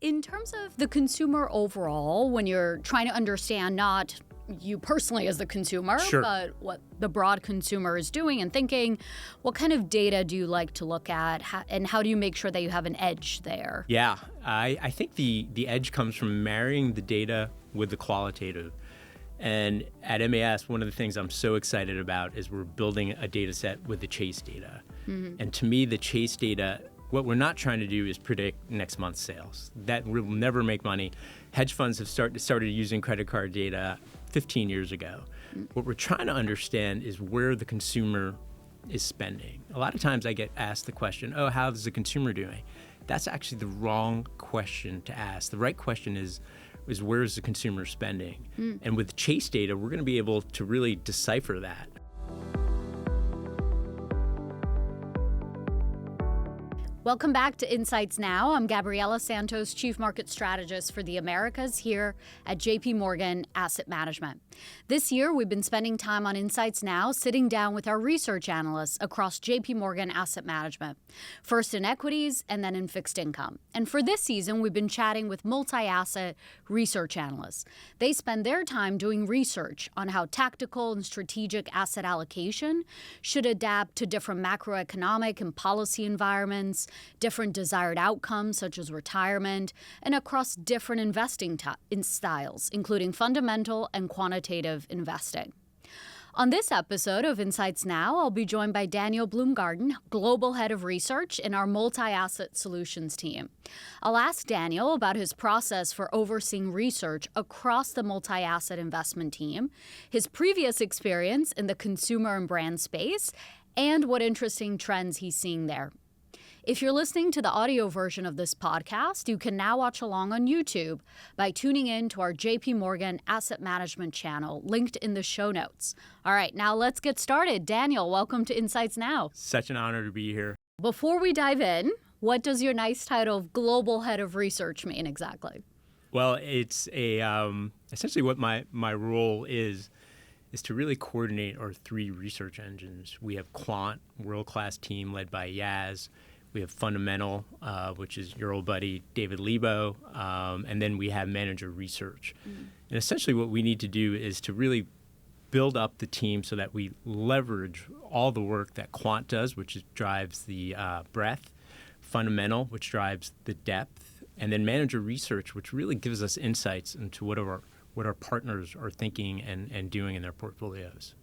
In terms of the consumer overall, when you're trying to understand not you personally as the consumer, Sure. but what the broad consumer is doing and thinking, what kind of data do you like to look at, and how do you make sure that you have an edge there? Yeah, I think the edge comes from marrying the data with the qualitative. And at MAS, one of the things I'm so excited about is we're building a data set with the Chase data. And to me, the Chase data, what we're not trying to do is predict next month's sales. That will never make money. Hedge funds have started using credit card data 15 years ago. What we're trying to understand is where the consumer is spending. A lot of times I get asked the question, oh, how's the consumer doing? That's actually the wrong question to ask. The right question is where is the consumer spending? And with Chase data, we're going to be able to really decipher that. Welcome back to Insights Now. I'm Gabriela Santos, Chief Market Strategist for the Americas here at JP Morgan Asset Management. This year, we've been spending time on Insights Now, sitting down with our research analysts across JP Morgan Asset Management, first in equities and then in fixed income. And for this season, we've been chatting with multi-asset research analysts. They spend their time doing research on how tactical and strategic asset allocation should adapt to different macroeconomic and policy environments, different desired outcomes such as retirement, and across different investing styles, including fundamental and quantitative investing. On this episode of Insights Now, I'll be joined by Daniel Bloomgarden, Global Head of Research in our Multi-Asset Solutions team. I'll ask Daniel about his process for overseeing research across the multi-asset investment team, his previous experience in the consumer and brand space, and what interesting trends he's seeing there. If you're listening to the audio version of this podcast, you can now watch along on YouTube by tuning in to our JP Morgan Asset Management channel, linked in the show notes. All right, now let's get started. Daniel, welcome to Insights Now. Such an honor to be here. Before we dive in, what does your nice title of Global Head of Research mean exactly? Well, it's essentially what my role is to really coordinate our three research engines. We have Quant, world-class team led by Yaz. We have Fundamental, which is your old buddy, David Lebo, and then we have Manager Research. And essentially what we need to do is to really build up the team so that we leverage all the work that Quant does, which drives the breadth, Fundamental, which drives the depth, and then Manager Research, which really gives us insights into what our partners are thinking and doing in their portfolios.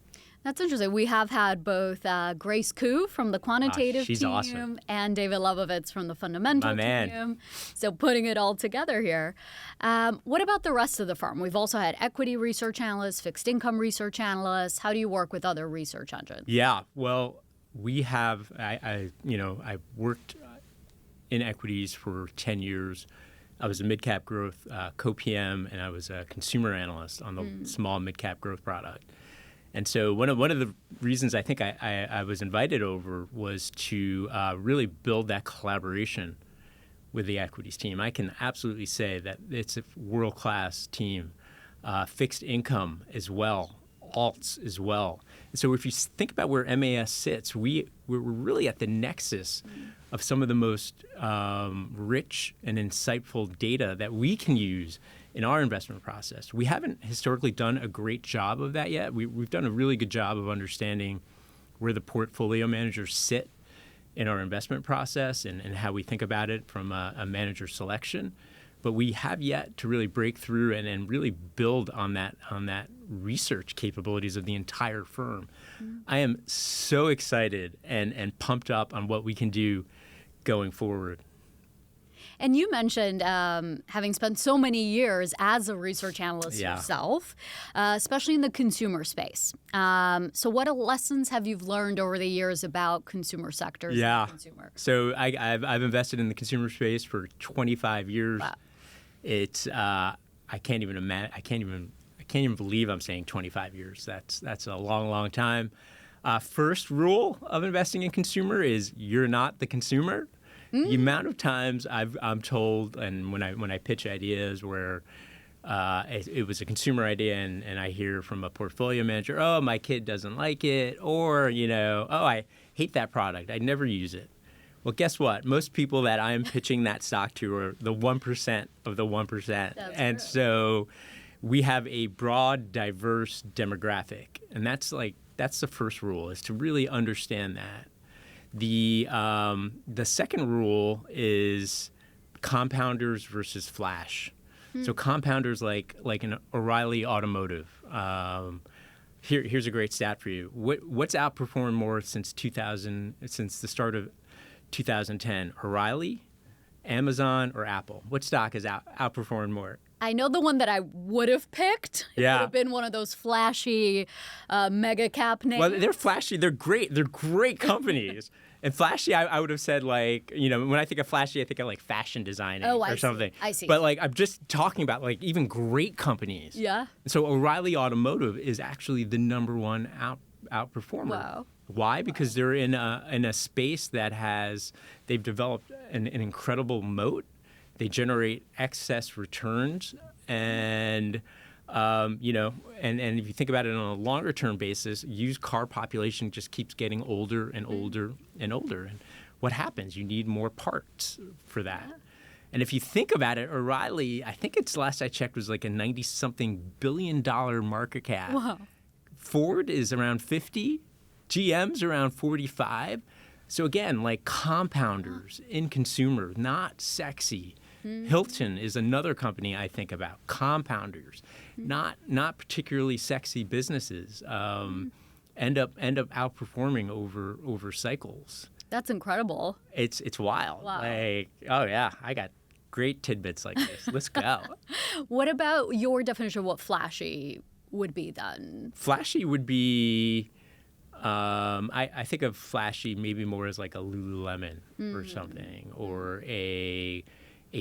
That's interesting. We have had both Grace Koo from the quantitative she's team awesome. And David Lebovitz from the fundamental My man. team. So putting it all together here. What about the rest of the firm? We've also had equity research analysts, fixed income research analysts. How do you work with other research engines? Yeah, well, we have. I worked in equities for 10 years. I was a mid-cap growth co-PM, and I was a consumer analyst on the small mid-cap growth product. And so one of the reasons I think I was invited over was to really build that collaboration with the equities team. I can absolutely say that it's a world-class team, fixed income as well, alts as well. And so if you think about where MAS sits, we're really at the nexus of some of the most rich and insightful data that we can use in our investment process. We haven't historically done a great job of that yet. We've done a really good job of understanding where the portfolio managers sit in our investment process and how we think about it from a manager selection. But we have yet to really break through and really build on that research capabilities of the entire firm. I am so excited and pumped up on what we can do going forward. And you mentioned having spent so many years as a research analyst yourself, especially in the consumer space. So what lessons have you learned over the years about consumer sectors? And consumer? So I've invested in the consumer space for 25 years. Wow. It's I can't even imagine. I can't even believe I'm saying 25 years. That's a long time. First rule of investing in consumer is you're not the consumer. The amount of times I'm told, and when I pitch ideas where it was a consumer idea, and I hear from a portfolio manager, oh, my kid doesn't like it, or oh, I hate that product, I'd never use it. Well, guess what? Most people that I'm pitching that stock to are the 1% of the 1%. And true. so we have a broad, diverse demographic. And that's the first rule, is to really understand that. The second rule is compounders versus flash. So compounders like an O'Reilly Automotive. Here's a great stat for you. What's outperformed more since the start of 2010? O'Reilly, Amazon, or Apple? What stock has outperformed more? I know the one that I would have picked. It would have been one of those flashy mega cap names. Well, they're flashy. They're great. They're great companies. And flashy, I would have said, like, when I think of flashy, I think of like fashion designing or something. I see. But like, I'm just talking about like even great companies. Yeah. So O'Reilly Automotive is actually the number one outperformer. Wow. Why? Because they're in a space that they've developed an incredible moat. They generate excess returns, and and if you think about it on a longer term basis, used car population just keeps getting older and older and older. And what happens? You need more parts for that. Yeah. And if you think about it, O'Reilly, I think it's last I checked was like a 90-something billion market cap. Wow. Ford is around 50, GM's around 45. So again, like compounders in consumer, not sexy. Hilton is another company I think about. Compounders, not particularly sexy businesses, end up outperforming over cycles. That's incredible. It's wild. Wow. Like, oh yeah, I got great tidbits like this. Let's go. What about your definition of what flashy would be then? Flashy would be. I think of flashy maybe more as like a Lululemon or something, or a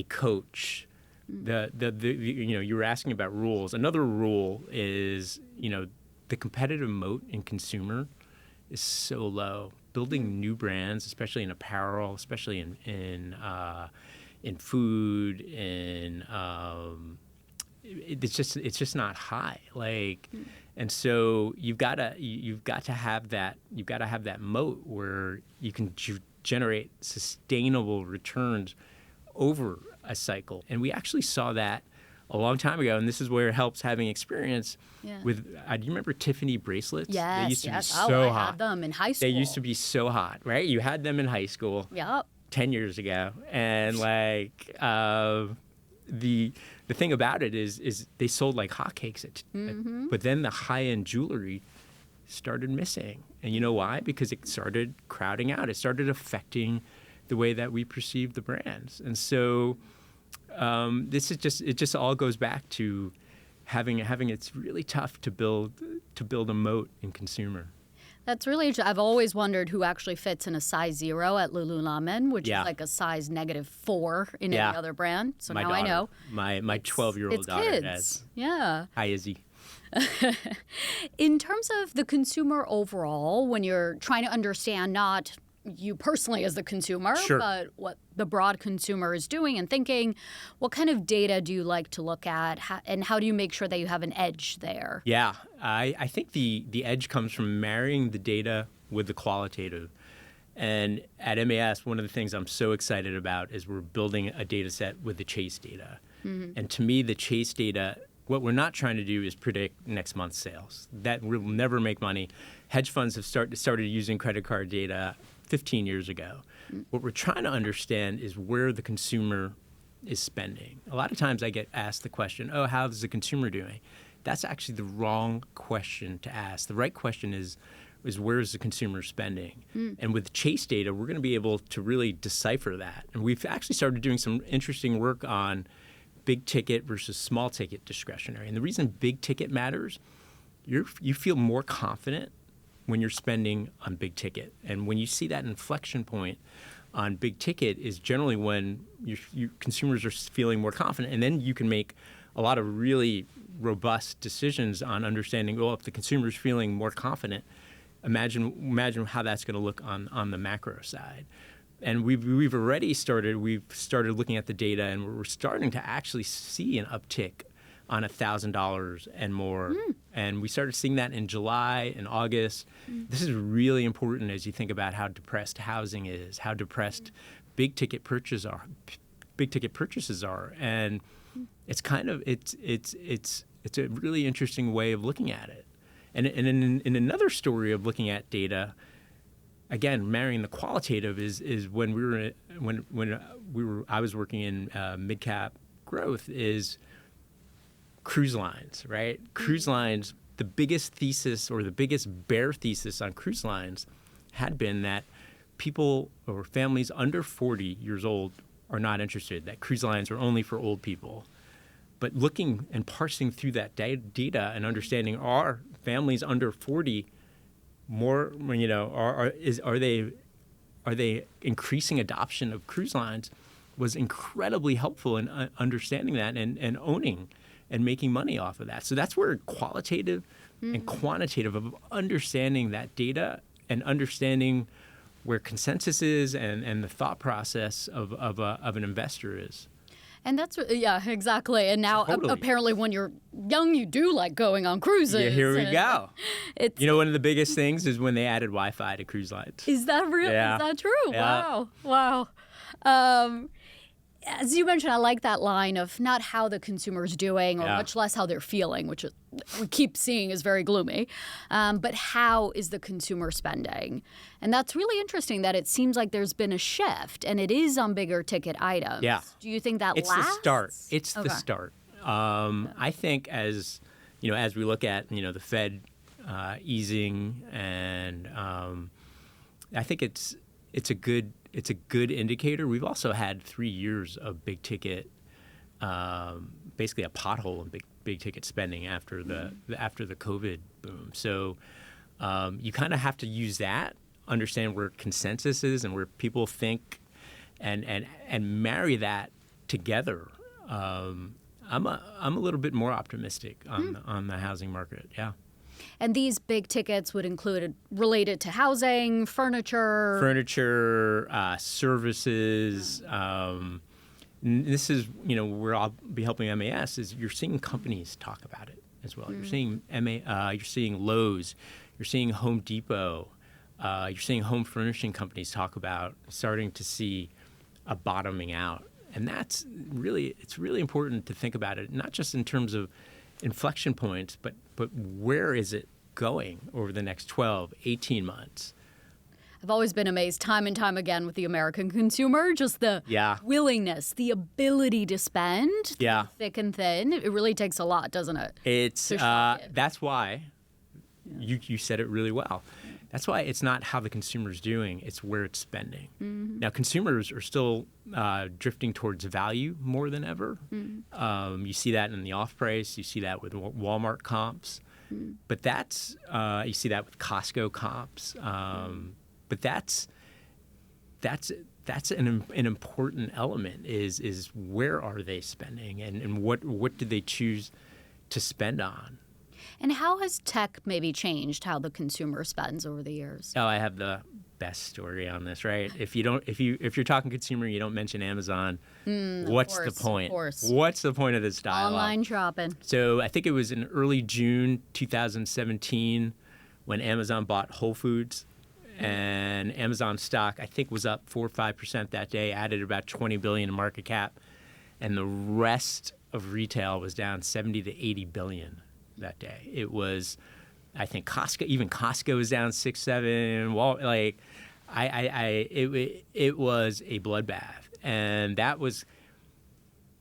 Coach. You were asking about rules. Another rule is the competitive moat in consumer is so low. Building new brands, especially in apparel, especially in food, it's just not high. Like. And so you've got to have that moat where you can generate sustainable returns over a cycle. And we actually saw that a long time ago, and this is where it helps having experience with. Do you remember Tiffany bracelets? Yes, they used to be I hot. had them in high school. They used to be so hot, right? You had them in high school. Yep. 10 years ago, and like the thing about it is they sold like hotcakes, but then the high-end jewelry started missing. And you know why? Because it started crowding out. It started affecting the way that we perceive the brands. And so it just all goes back to having it's really tough to build a moat in consumer. That's really interesting. I've always wondered who actually fits in a size 0 at Lululemon, which is like a size -4 in any other brand. So now I know. My 12-year-old daughter kids. does. Yeah. Hi, Izzy. In terms of the consumer overall, when you're trying to understand not you personally as the consumer, but what the broad consumer is doing and thinking, what kind of data do you like to look at, and how do you make sure that you have an edge there? Yeah, I think the edge comes from marrying the data with the qualitative. And at MAS, one of the things I'm so excited about is we're building a data set with the Chase data. And to me, the Chase data, what we're not trying to do is predict next month's sales. That will never make money. Hedge funds have started using credit card data 15 years ago. What we're trying to understand is where the consumer is spending. A lot of times I get asked the question, oh, how is the consumer doing? That's actually the wrong question to ask. The right question is where is the consumer spending? And with Chase data, we're going to be able to really decipher that. And we've actually started doing some interesting work on big ticket versus small ticket discretionary. And the reason big ticket matters, you feel more confident when you're spending on big ticket. And when you see that inflection point on big ticket is generally when your consumers are feeling more confident. And then you can make a lot of really robust decisions on understanding, well, if the consumer is feeling more confident, imagine how that's going to look on the macro side. And we've started looking at the data, and we're starting to actually see an uptick on $1,000 and more And we started seeing that in July and August. This is really important as you think about how depressed housing is, how depressed big ticket purchases are. And it's kind of it's a really interesting way of looking at it. And in another story of looking at data, again, marrying the qualitative is when I was working in mid-cap growth is cruise lines, right? Cruise lines, the biggest thesis or the biggest bear thesis on cruise lines had been that people or families under 40 years old are not interested, that cruise lines are only for old people. But looking and parsing through that data and understanding, are families under 40 more, are they increasing adoption of cruise lines, was incredibly helpful in understanding that and owning and making money off of that. So that's where qualitative and quantitative of understanding that data and understanding where consensus is and the thought process of an investor is. And that's, yeah, exactly. And now apparently when you're young, you do like going on cruises. Yeah, here we go. One of the biggest things is when they added Wi-Fi to cruise lines. Is that real? Yeah. Is that true? Yeah. Wow. As you mentioned, I like that line of not how the consumer's doing or much less how they're feeling, which we keep seeing is very gloomy, but how is the consumer spending? And that's really interesting that it seems like there's been a shift, and it is on bigger ticket items. Yeah. Do you think that it's lasts? the start. It's the start. I think as we look at the Fed easing, and I think it's a good indicator. We've also had 3 years of big ticket, basically a pothole in big ticket spending after the COVID boom. So you kind of have to use that, understand where consensus is and where people think, and marry that together. I'm a little bit more optimistic on the housing market. Yeah. And these big tickets would include related to housing, furniture, services. This is where I'll be helping MAS is you're seeing companies talk about it as well. You're seeing you're seeing Lowe's, you're seeing Home Depot, you're seeing home furnishing companies talk about starting to see a bottoming out, and it's really important to think about it not just in terms of inflection points, but where is it going over the next 12, 18 months? I've always been amazed time and time again with the American consumer, just the willingness, the ability to spend, thick and thin. It really takes a lot, doesn't it? That's why you said it really well. That's why it's not how the consumer's doing, it's where it's spending. Now, consumers are still drifting towards value more than ever. You see that in the off-price. You see that with Walmart comps. But you see that with Costco comps. But that's an important element is where are they spending and what do they choose to spend on? And how has tech maybe changed how the consumer spends over the years? Oh, I have the best story on this, right? If you're talking consumer, you don't mention Amazon. What's the point? Of course. What's the point of this dialogue? Online shopping. So I think it was in early June 2017 when Amazon bought Whole Foods, and Amazon stock I think was up 4 or 5% that day, added about $20 billion in market cap, and the rest of retail was down 70 to 80 billion. That day, it was, I think Costco was down 6, 7. It was a bloodbath, and that was,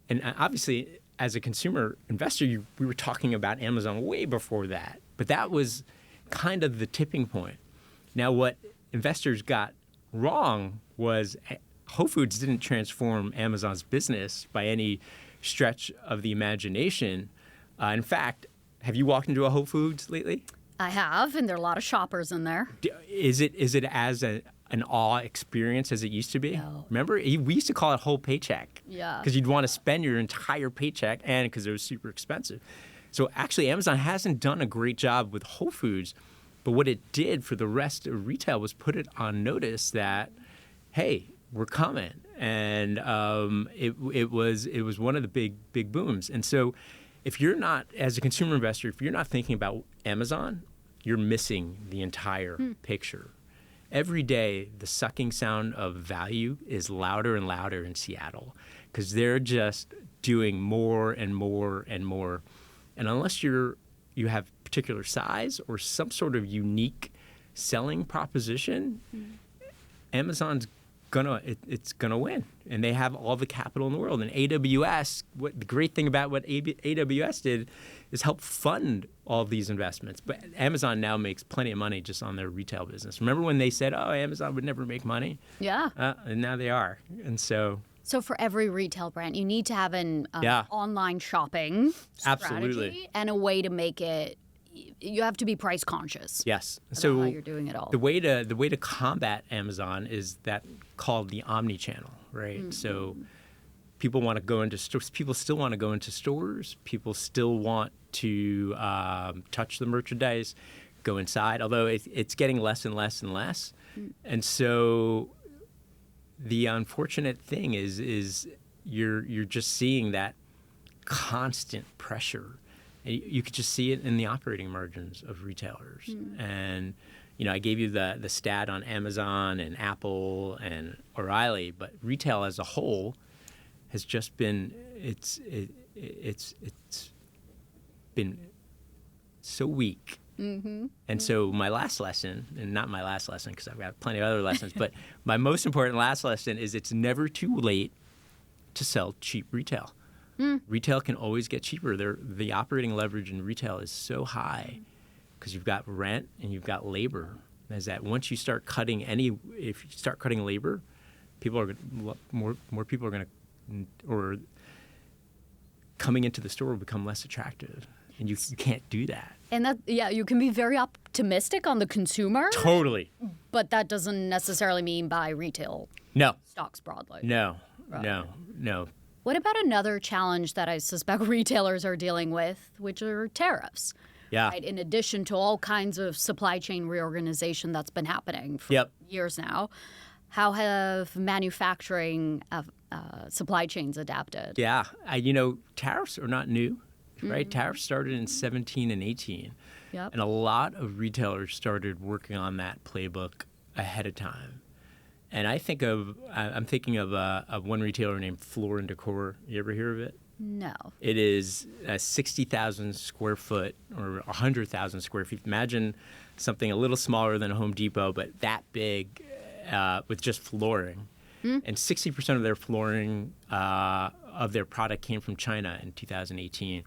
and obviously as a consumer investor, we were talking about Amazon way before that, but that was kind of the tipping point. Now, what investors got wrong was Whole Foods didn't transform Amazon's business by any stretch of the imagination. In fact, have you walked into a Whole Foods lately? I have, and there are a lot of shoppers in there. Is it as an awe experience as it used to be? No. Remember, we used to call it whole paycheck. Yeah. Because you'd want to spend your entire paycheck, and because it was super expensive. So actually, Amazon hasn't done a great job with Whole Foods, but what it did for the rest of retail was put it on notice that, hey, we're coming, and it was one of the big booms, and so. if you're not, as a consumer investor, if you're not thinking about Amazon, you're missing the entire picture. Every day, the sucking sound of value is louder and louder in Seattle because they're just doing more and more and more. And unless you have particular size or some sort of unique selling proposition, Amazon's it's gonna win, and they have all the capital in the world. And AWS, the great thing about what AWS did is help fund all of these investments. But Amazon now makes plenty of money just on their retail business. Remember when they said, "Oh, Amazon would never make money"? Yeah. And now they are. And so for every retail brand, you need to have an online shopping strategy Absolutely. and a way to make it. You have to be price conscious. Yes. So how you're doing it all. The way to combat Amazon is that called the omni-channel, right? So people want to go into stores. People still want to go into stores. People still want to touch the merchandise, go inside. Although it's getting less and less and less. And so the unfortunate thing is you're just seeing that constant pressure. You could just see it in the operating margins of retailers. And, I gave you the stat on Amazon and Apple and O'Reilly, but retail as a whole has just been, it's been so weak. And so my last lesson, and not my last lesson because I've got plenty of other lessons, but my most important last lesson is it's never too late to sell cheap retail. Retail can always get cheaper. The operating leverage in retail is so high because you've got rent and you've got labor. Is that once you start cutting if you start cutting labor, more people are going to, or coming into the store will become less attractive, and you can't do that. And you can be very optimistic on the consumer. Totally. But that doesn't necessarily mean buy retail stocks broadly. No. What about another challenge that I suspect retailers are dealing with, which are tariffs? Yeah. Right? In addition to all kinds of supply chain reorganization that's been happening for years now, how have manufacturing supply chains adapted? Yeah. Tariffs are not new, right? Tariffs started in 17 and 18. Yep. And a lot of retailers started working on that playbook ahead of time. And I'm thinking of one retailer named Floor & Decor. You ever hear of it? No. It is a 60,000 square foot or 100,000 square feet. Imagine something a little smaller than a Home Depot, but that big with just flooring. And 60% of their flooring of their product came from China in 2018.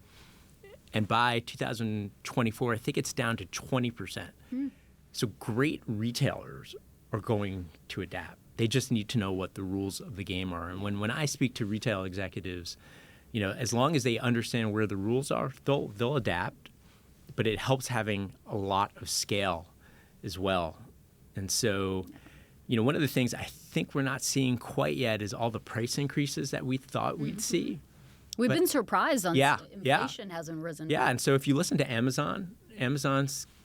And by 2024, I think it's down to 20%. So great retailers are going to adapt. They just need to know what the rules of the game are. And when I speak to retail executives, as long as they understand where the rules are, they'll adapt. But it helps having a lot of scale as well. And so, one of the things I think we're not seeing quite yet is all the price increases that we thought we'd see. We've been surprised on inflation hasn't risen. Yeah, and so if you listen to Amazon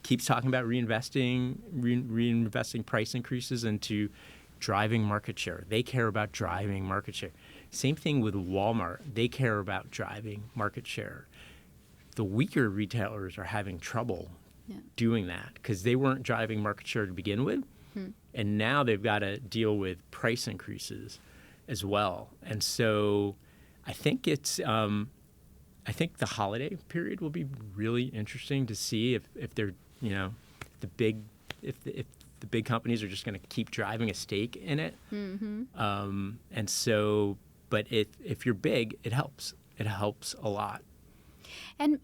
keeps talking about reinvesting price increases into driving market share. They care about driving market share. Same thing with Walmart. They care about driving market share. The weaker retailers are having trouble doing that because they weren't driving market share to begin with. And now they've got to deal with price increases as well. And so I think I think the holiday period will be really interesting to see if they're, the big companies are just going to keep driving a stake in it. And so, but if you're big, it helps. It helps a lot. And,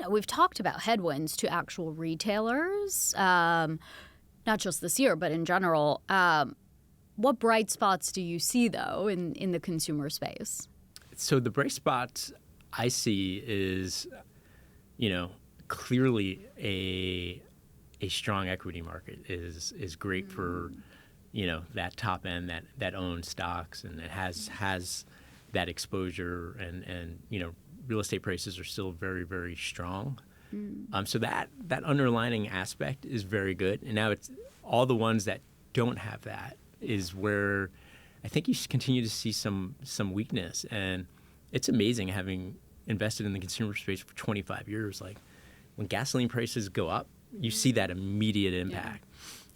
we've talked about headwinds to actual retailers, not just this year, but in general. What bright spots do you see, though, in the consumer space? So the bright spots I see is, clearly a strong equity market is great for, that top end that owns stocks and it has that exposure and real estate prices are still very, very strong. So that underlining aspect is very good. And now it's all the ones that don't have that is where I think you continue to see some weakness. And it's amazing having invested in the consumer space for 25 years, like when gasoline prices go up, you see that immediate impact.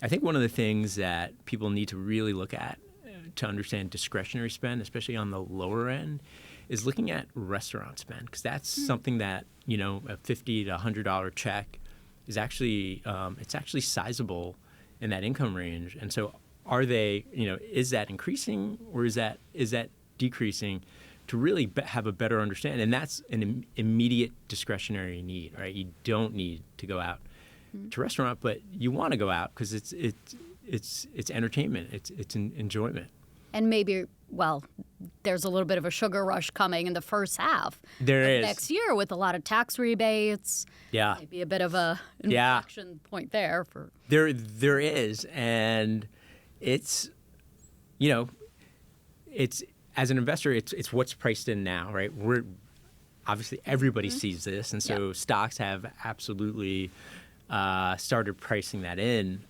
I think one of the things that people need to really look at to understand discretionary spend, especially on the lower end, is looking at restaurant spend, because that's something that, you know, a $50 to $100 check is actually it's actually sizable in that income range. And so are they, you know, is that increasing or is that decreasing, to really have a better understanding? And that's an immediate discretionary need, right? You don't need to go out to a restaurant, but you want to go out because it's entertainment, it's an enjoyment. And maybe, well, there's a little bit of a sugar rush coming in the first half of next year with a lot of tax rebates. Yeah. Maybe a bit of a inflection point there. There is, and it's, you know, it's, as an investor, it's what's priced in now, right? We're obviously everybody sees this, and so stocks have absolutely started pricing that in.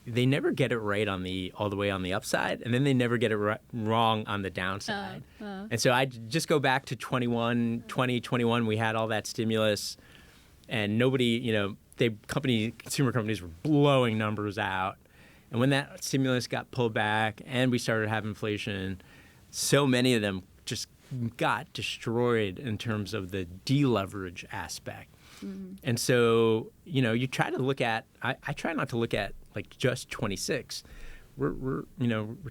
They never get it right all the way on the upside, and then they never get it wrong on the downside. And so I just go back to 2021, we had all that stimulus, and nobody, you know, consumer companies were blowing numbers out. And when that stimulus got pulled back and we started having inflation, so many of them just got destroyed in terms of the deleverage aspect. And so, you know, you try to look at, I try not to look at like just 26. We're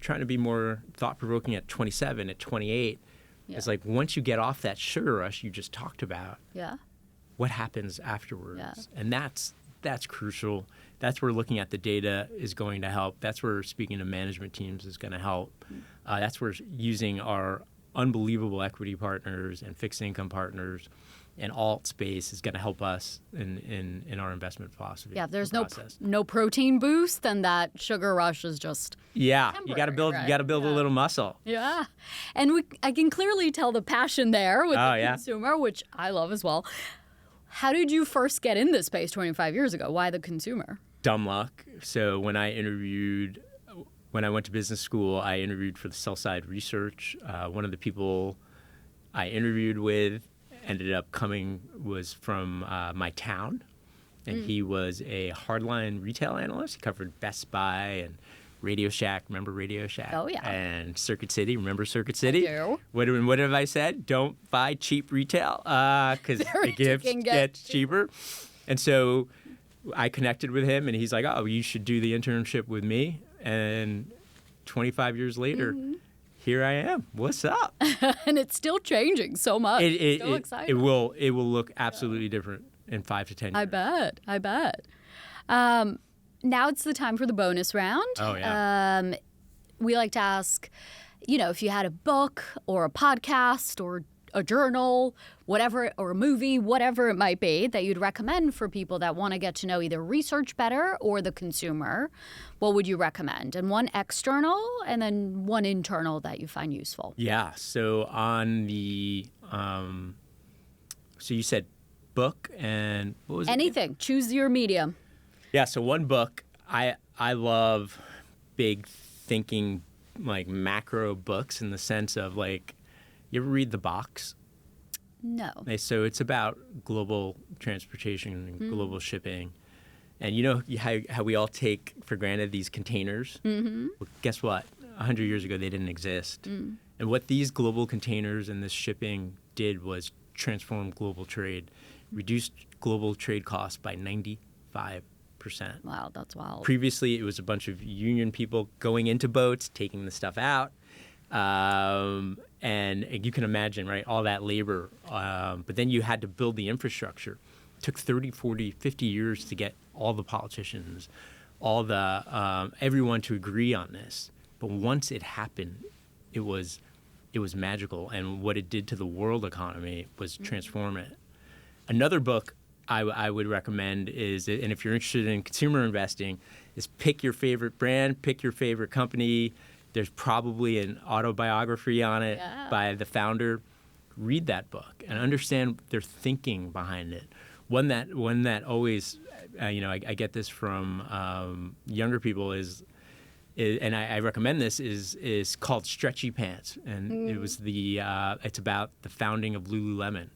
trying to be more thought-provoking at 27, at 28. It's like once you get off that sugar rush you just talked about, what happens afterwards? And that's crucial. That's where looking at the data is going to help. That's where speaking to management teams is going to help. That's where using our unbelievable equity partners and fixed income partners and alt space is going to help us in our investment philosophy. Yeah, there's no protein boost, and that sugar rush is just you got to build a little muscle. Yeah, and I can clearly tell the passion there with the consumer, which I love as well. How did you first get in this space 25 years ago? Why the consumer? Dumb luck. So when I went to business school, I interviewed for the sell side research. One of the people I interviewed with ended up was from my town, and he was a hardline retail analyst. He covered Best Buy and Radio Shack. Remember Radio Shack? Oh, yeah. And Circuit City. Remember Circuit City? I do. What have I said? Don't buy cheap retail because the gifts get cheaper. And so I connected with him, and he's like, oh, you should do the internship with me. And 25 years later, here I am. What's up? And it's still changing so much. It's so exciting. It will look absolutely different in 5 to 10 years. I bet. Now it's the time for the bonus round. Oh, yeah. We like to ask, you know, if you had a book or a podcast or a journal, whatever, or a movie, whatever it might be, that you'd recommend for people that want to get to know either research better or the consumer, what would you recommend? And one external and then one internal that you find useful. Yeah. So on the, so you said book and what was it? Anything. Choose your medium. Yeah. So one book, I love big thinking, like macro books in the sense of like, you ever read The Box? No. So it's about global transportation and global shipping. And you know how we all take for granted these containers? Well, guess what? 100 years ago, they didn't exist. And what these global containers and this shipping did was transform global trade, reduced global trade costs by 95%. Wow, that's wild. Previously, it was a bunch of union people going into boats, taking the stuff out. And you can imagine, right, all that labor. But then you had to build the infrastructure. It took 30, 40, 50 years to get all the politicians, everyone to agree on this. But once it happened, it was magical. And what it did to the world economy was transform it. Another book I would recommend is, and if you're interested in consumer investing, is pick your favorite brand, pick your favorite company. There's probably an autobiography on it by the founder. Read that book and understand their thinking behind it. One that always, I get this from younger people is, and I recommend this, is called Stretchy Pants, and it was it's about the founding of Lululemon,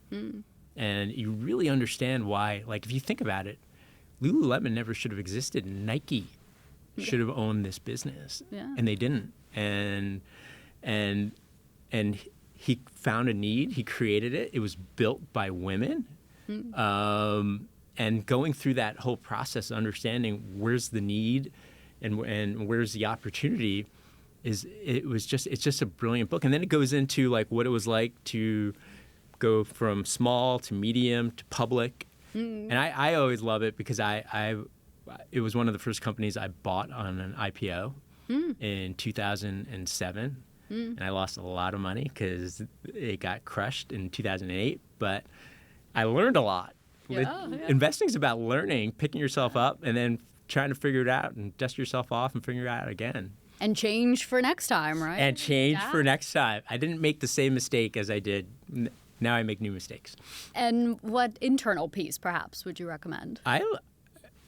and you really understand why. Like if you think about it, Lululemon never should have existed. Nike should have owned this business, and they didn't. And he found a need. He created it. It was built by women. And going through that whole process, understanding where's the need and where's the opportunity, it's just a brilliant book. And then it goes into like what it was like to go from small to medium to public. And I always love it because it was one of the first companies I bought on an IPO in 2007. And I lost a lot of money because it got crushed in 2008. But I learned a lot. Investing's about learning, picking yourself up, and then trying to figure it out and dust yourself off and figure it out again. And change for next time, right? And change for next time. I didn't make the same mistake as I did. Now I make new mistakes. And what internal piece, perhaps, would you recommend?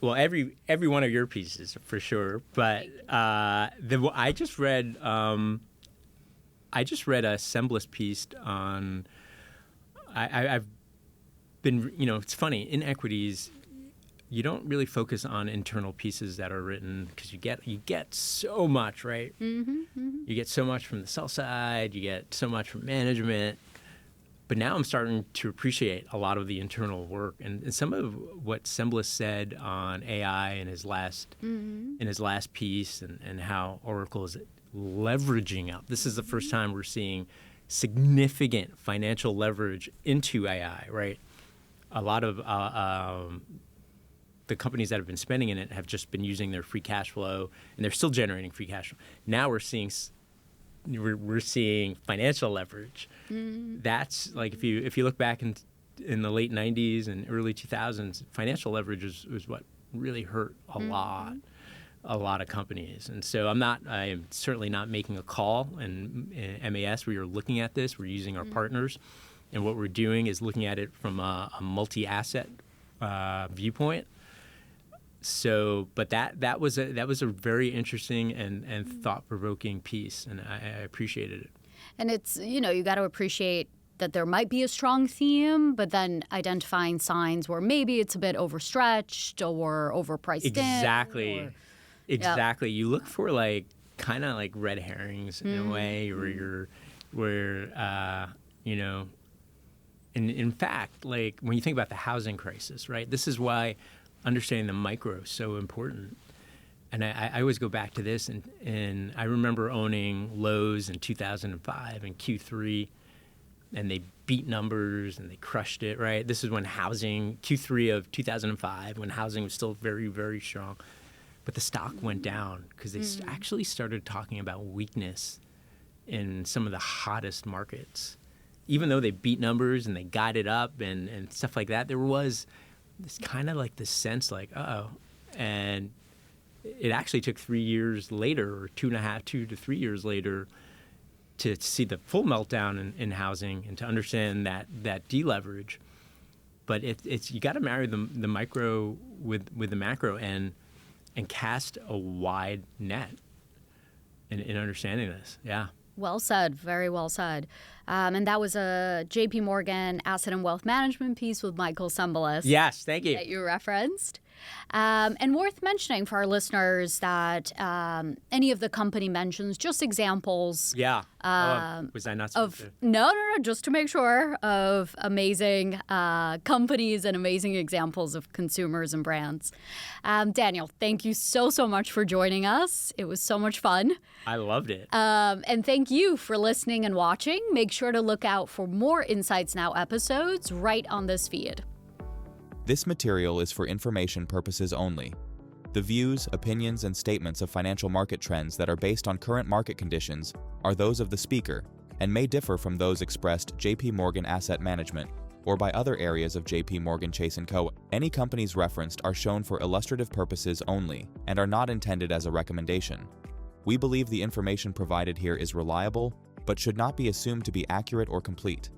Well, every one of your pieces for sure. But I just read a Semblist piece on. I've been, it's funny, in equities, you don't really focus on internal pieces that are written because you get so much, right? You get so much from the sell side, you get so much from management. But now I'm starting to appreciate a lot of the internal work and some of what Semblist said on AI in his last piece and how Oracle is leveraging up. This is the first time we're seeing significant financial leverage into AI, right? A lot of the companies that have been spending in it have just been using their free cash flow, and they're still generating free cash flow. Now we're seeing financial leverage. That's like if you look back in the late 90s and early 2000s, financial leverage was what really hurt a lot of companies. And so I am certainly not making a call. And MAS, we are looking at this. We're using our partners. And what we're doing is looking at it from a multi-asset viewpoint. So, but that was a very interesting and thought-provoking piece, and I appreciated it. And it's, you got to appreciate that there might be a strong theme, but then identifying signs where maybe it's a bit overstretched or overpriced. Exactly. Exactly. You look for kind of like red herrings in a way, and in fact, like when you think about the housing crisis, right? This is why understanding the micro is so important. And I always go back to this, and I remember owning Lowe's in 2005 and Q3, and they beat numbers and they crushed it, right? This is when Q3 of 2005, when housing was still very, very strong. But the stock went down because they actually started talking about weakness in some of the hottest markets. Even though they beat numbers and they got it up and stuff like that, there was this kind of like this sense like, uh-oh. And it actually took 3 years later, or 2 to 3 years later, to see the full meltdown in housing and to understand that deleverage. But it's you got to marry the micro with the macro and cast a wide net in understanding this. Yeah. Well said. Very well said. And that was a JP Morgan Asset and Wealth Management piece with Michael Semblist. Yes, thank you. That you referenced. And worth mentioning for our listeners that any of the company mentions, just examples. Yeah. Was I not supposed to? No, just to make sure of amazing companies and amazing examples of consumers and brands. Daniel, thank you so much for joining us. It was so much fun. I loved it. And thank you for listening and watching. Make sure to look out for more Insights Now episodes right on this feed. This material is for information purposes only. The views, opinions, and statements of financial market trends that are based on current market conditions are those of the speaker and may differ from those expressed JP Morgan Asset Management or by other areas of JP Morgan Chase & Co. Any companies referenced are shown for illustrative purposes only and are not intended as a recommendation. We believe the information provided here is reliable, but should not be assumed to be accurate or complete.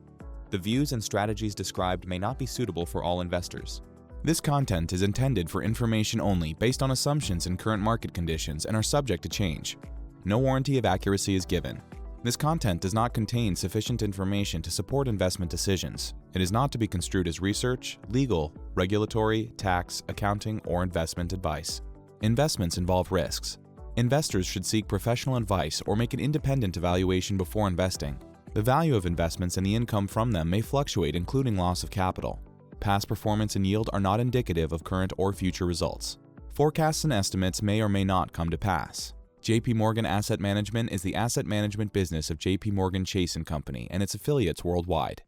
The views and strategies described may not be suitable for all investors. This content is intended for information only based on assumptions and current market conditions and are subject to change. No warranty of accuracy is given. This content does not contain sufficient information to support investment decisions. It is not to be construed as research, legal, regulatory, tax, accounting, or investment advice. Investments involve risks. Investors should seek professional advice or make an independent evaluation before investing. The value of investments and the income from them may fluctuate, including loss of capital. Past performance and yield are not indicative of current or future results. Forecasts and estimates may or may not come to pass. JP Morgan Asset Management is the asset management business of JP Morgan Chase & Company and its affiliates worldwide.